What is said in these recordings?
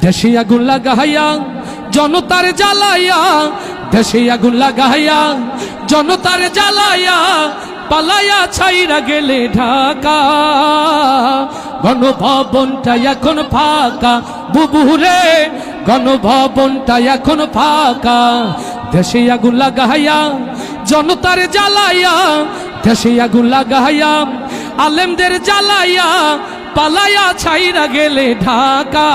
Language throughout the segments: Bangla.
দেশে আগুন লাগাইয়া জনতার জ্বালাইয়া, দেশে আগুন লাগাইয়া জনতার জ্বালাইয়া, পালাইয়া ছাইরা গেলে ঢাকা। গণভবনটা এখন ফাঁকা বুবুরে, গণভবনটা এখন ফাঁকা। দেশে আগুন লাগাইয়া জনতার জ্বালাইয়া, দেশে আগুন লাগাইয়া আলেমদের জ্বালাইয়া, পালাইয়া ছাইরা গেলে ঢাকা।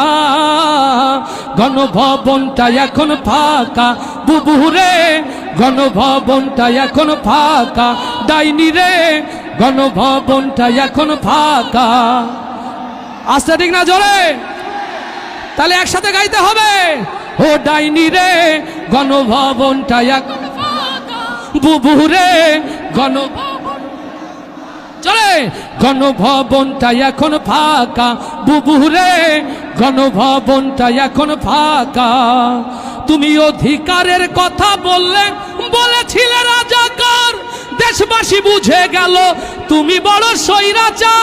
গণভবনটা এখন ফাঁকা বুবুরে, গণভবনটা এখন ফাঁকা। ডাইনি রে, গণভবনটা এখন ফাঁকা। আস্তে ঠিক না জোরে? তাহলে একসাথে গাইতে হবে। ও ডাইনি রে, গণভবনটা এখন ফাঁকা বুবুরে, চলে গণভবনটা এখন ফাঁকা বুবুরে, গণভবনটা এখন ফাঁকা। তুমি অধিকারের কথা বলেছিলে রাজাকার, দেশবাসী বুঝে গেল তুমি বড় স্বৈরাচার।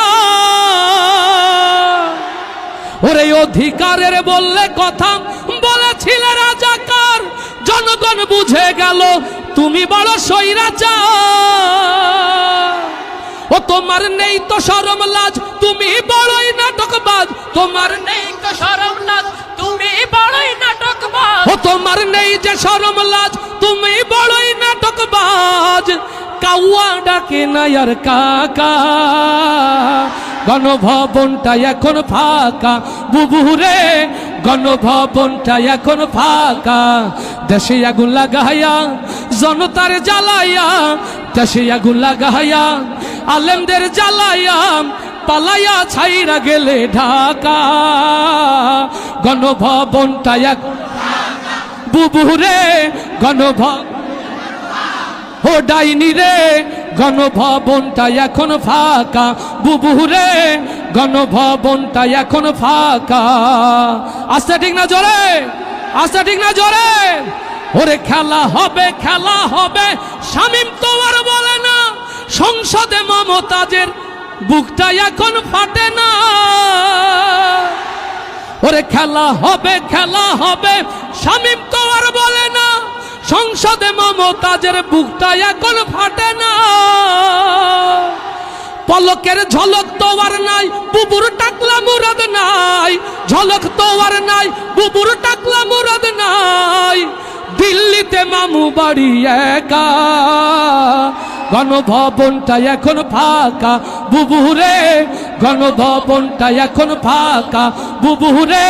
ওরে অধিকারের কথা বলেছিলে রাজাকার, জনগণ বুঝে গেল তুমি বড় স্বৈরাচার। ও তোমার নেই তো শরম লাজ, তুমি বড়ই নাটকবাজ। তোমার নেই তো শরম লাজ, তুমি বড়ই নাটকবাজ। ও তোমার নেই যে শরম লাজ, তুমি বড়ই নাটকবাজ। কাউয়া ডাকে না আর কাকা। গণভবনটা এখন ফাঁকা বুবুরে, গণভবনটা এখন ফাঁকা। দেশে আগুন লাগাইয়া জনতার জ্বালাইয়া, দেশে আগুন লাগাইয়া আলেমদের জ্বালাইয়া, পালাইয়া ছাইরা গেলে ঢাকা। গণভবনটা এখন বুবুরে, গণভবন ও ডাইনি রে, গণভবনটা এখন ফাঁকা বুবুরে, গণভবনটা এখন ফাঁকা। আস্তে ঠিক না জোরে? আস্তে ঠিক না জোরে? ওরে খেলা হবে, খেলা হবে, শামীম তো আর বলে না। সংসদে মমতাজের বুকটা এখন ফাটে না। ওরে খেলা হবে, খেলা হবে, শামীম তো আর বলে না। সংসদে মমতাজের বুকটা এখন ফাটে না। পলকের ঝলক তো আর নাই, বুবুর টাকলা মুরাদ নাই। ঝলক তো আর নাই, বুবুর টাকলা মুরাদ নাই। দিল্লিতে মামু বাড়ি একা। গণভবনটা এখন ফাঁকা বুবুরে, গণভবনটা এখন ফাঁকা বুবুরে।